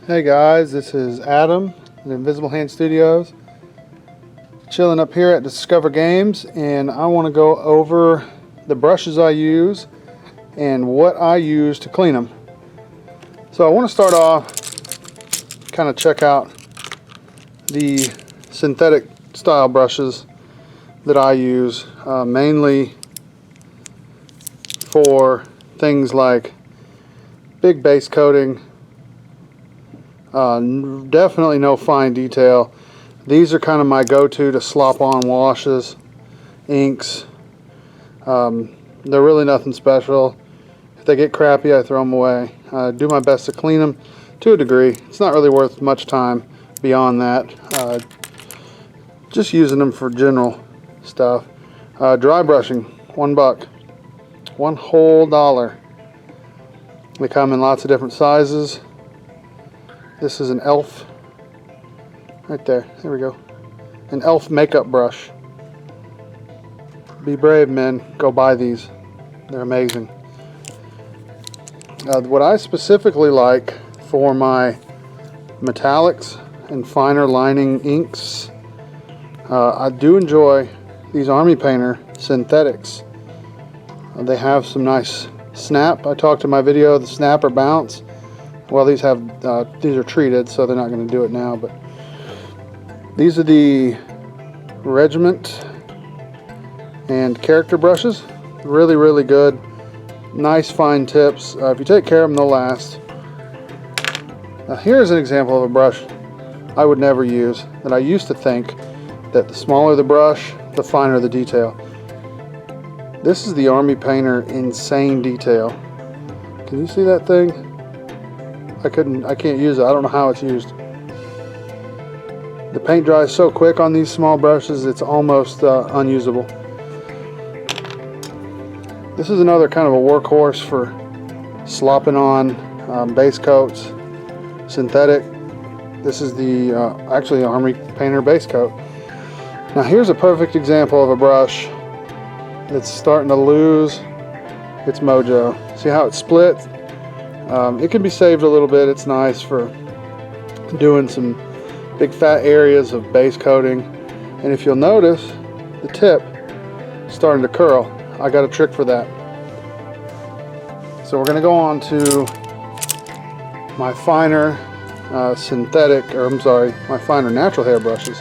Hey guys, this is Adam at Invisible Hand Studios, chilling up here at Discover Games, and I want to go over the brushes I use and what I use to clean them. So I want to start off, kind of check out the synthetic style brushes that I use, mainly for things like big base coating. Definitely no fine detail. These are kind of my go-to to slop on washes, inks. They're really nothing special. If they get crappy, I throw them away. I do my best to clean them to a degree. It's not really worth much time beyond that. Just using them for general stuff. Dry brushing, $1. One whole $1. They come in lots of different sizes. This is an e.l.f. right there. There we go. An e.l.f. makeup brush. Be brave, men. Go buy these. They're amazing. What I specifically like for my metallics and finer lining inks, I do enjoy these Army Painter synthetics. They have some nice snap. I talked in my video the snap or bounce. Well, these are treated, so they're not going to do it now, but these are the Regiment and character brushes. Really, really good. Nice fine tips. If you take care of them, they'll last. Here's an example of a brush I would never use, that I used to think that the smaller the brush, the finer the detail. This is the Army Painter Insane Detail. Can you see that thing? I can't use it. I don't know how it's used. The paint dries so quick on these small brushes, it's almost unusable. This is another kind of a workhorse for slopping on base coats, synthetic. This is the actually Army Painter base coat. Now here's a perfect example of a brush that's starting to lose its mojo. See how it split? It can be saved a little bit. It's nice for doing some big fat areas of base coating. And if you'll notice, the tip is starting to curl. I got a trick for that. So we're going to go on to my finer my finer natural hair brushes.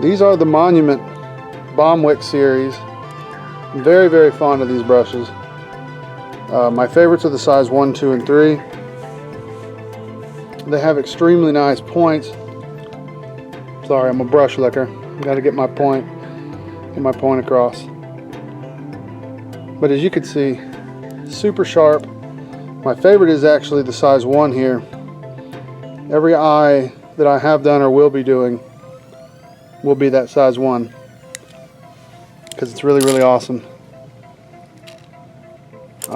These are the Monument Bomb Wick series. I'm very, very fond of these brushes. My favorites are the size 1, 2, and 3. They have extremely nice points. Sorry, I'm a brush licker. Got to get my point across. But as you can see, super sharp. My favorite is actually the size 1 here. Every eye that I have done or will be doing will be that size 1, because it's really, really awesome.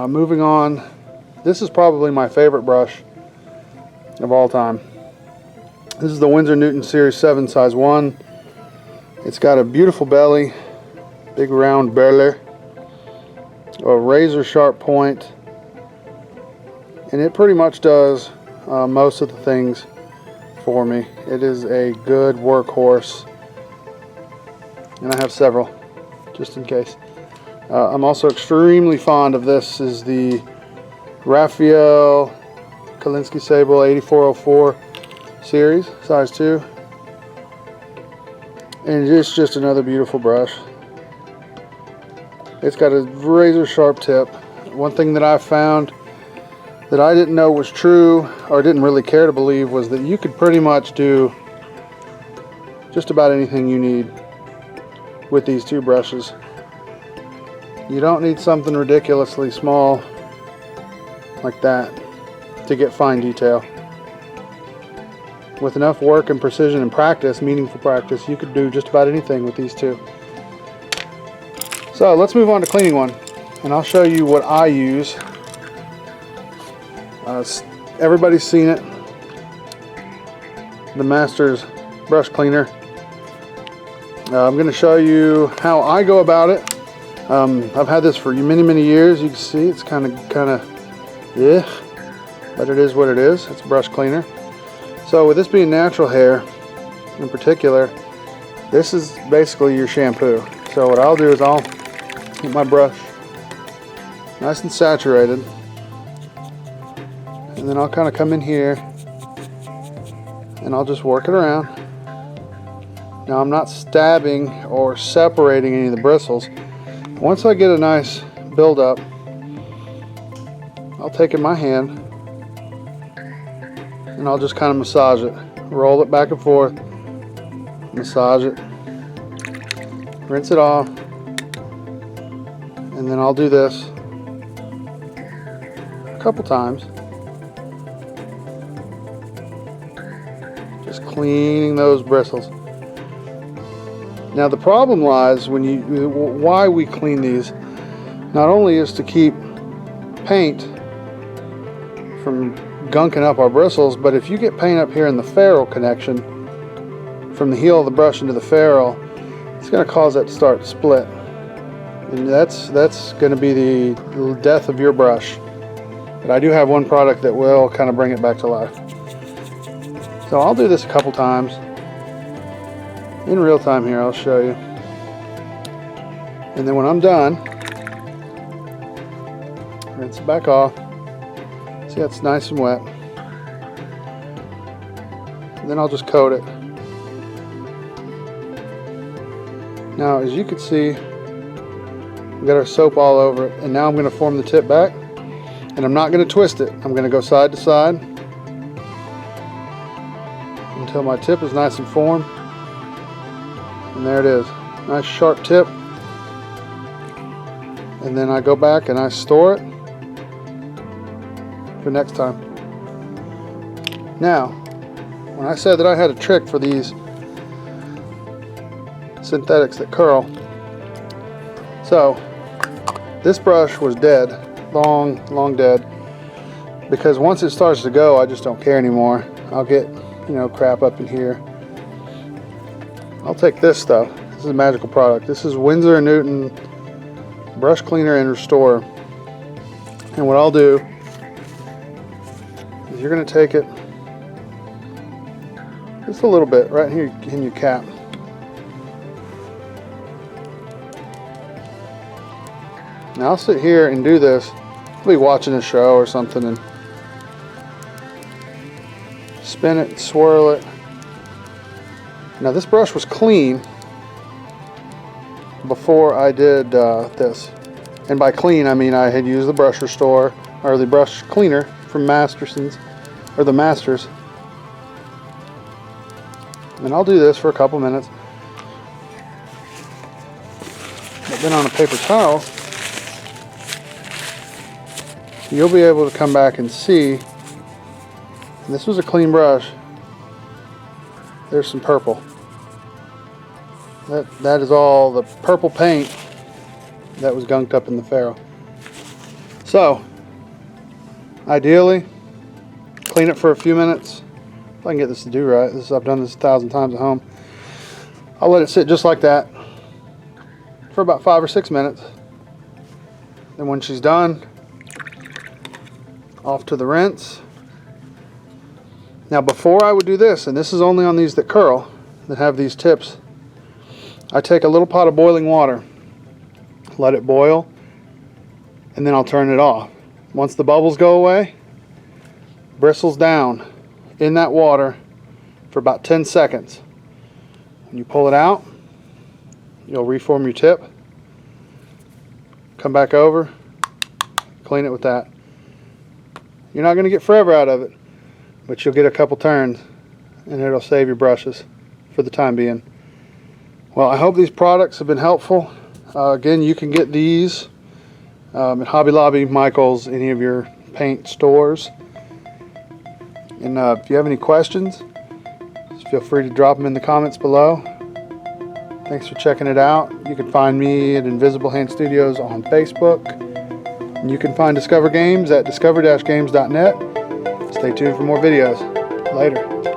Moving on, this is probably my favorite brush of all time. This is the Winsor Newton Series 7 size 1. It's got a beautiful belly, big round belly, a razor sharp point, and it pretty much does most of the things for me. It is a good workhorse, and I have several just in case. I'm also extremely fond of this. Is the Raphael Kolinsky Sable 8404 series, size 2. And it's just another beautiful brush. It's got a razor sharp tip. One thing that I found that I didn't know was true, or didn't really care to believe, was that you could pretty much do just about anything you need with these two brushes. You don't need something ridiculously small like that to get fine detail. With enough work and precision and practice, meaningful practice, you could do just about anything with these two. So let's move on to cleaning one, and I'll show you what I use. Everybody's seen it. The Masters brush cleaner. I'm going to show you how I go about it. I've had this for many years. You can see it's kind of yeah. but it is what it is. It's a brush cleaner. So with this being natural hair in particular, this is basically your shampoo. So what I'll do is I'll get my brush nice and saturated, and then I'll kind of come in here and I'll just work it around. Now I'm not stabbing or separating any of the bristles. Once I get a nice buildup, I'll take in my hand and I'll just kind of massage it. Roll it back and forth, massage it, rinse it off, and then I'll do this a couple times. Just cleaning those bristles. Now the problem lies when why we clean these, not only is to keep paint from gunking up our bristles, but if you get paint up here in the ferrule connection, from the heel of the brush into the ferrule, it's going to cause that to start to split. And that's going to be the death of your brush. But I do have one product that will kind of bring it back to life. So I'll do this a couple times. In real time here, I'll show you. And then when I'm done, rinse it back off. See, it's nice and wet. And then I'll just coat it. Now, as you can see, we got our soap all over it, and now I'm going to form the tip back, and I'm not going to twist it. I'm going to go side to side until my tip is nice and formed. And there it is, nice sharp tip. And then I go back and I store it for next time. Now, when I said that I had a trick for these synthetics that curl, so this brush was dead, long dead, because once it starts to go, I just don't care anymore. I'll get, crap up in here. I'll take this stuff. This is a magical product. This is Winsor & Newton Brush Cleaner and Restore. And what I'll do is you're going to take it just a little bit right here in your cap. Now I'll sit here and do this. I'll be watching a show or something and spin it, swirl it. Now this brush was clean before I did this. And by clean I mean I had used the brush restore, or the brush cleaner from Masterson's, or the Masters. And I'll do this for a couple minutes. But then on a paper towel, you'll be able to come back and see, this was a clean brush. There's some purple. That is all the purple paint that was gunked up in the ferrule. So, ideally, clean it for a few minutes. If I can get this to do right, I've done this 1,000 times at home. I'll let it sit just like that for about 5 or 6 minutes. Then when she's done, off to the rinse. Now before I would do this, and this is only on these that curl, that have these tips, I take a little pot of boiling water, let it boil, and then I'll turn it off. Once the bubbles go away, bristles down in that water for about 10 seconds. When you pull it out, you'll reform your tip, come back over, clean it with that. You're not going to get forever out of it, but you'll get a couple turns and it'll save your brushes for the time being. Well, I hope these products have been helpful. Again, you can get these at Hobby Lobby, Michael's, any of your paint stores. And if you have any questions, just feel free to drop them in the comments below. Thanks for checking it out. You can find me at Invisible Hand Studios on Facebook. And you can find Discover Games at discover-games.net. Stay tuned for more videos. Later.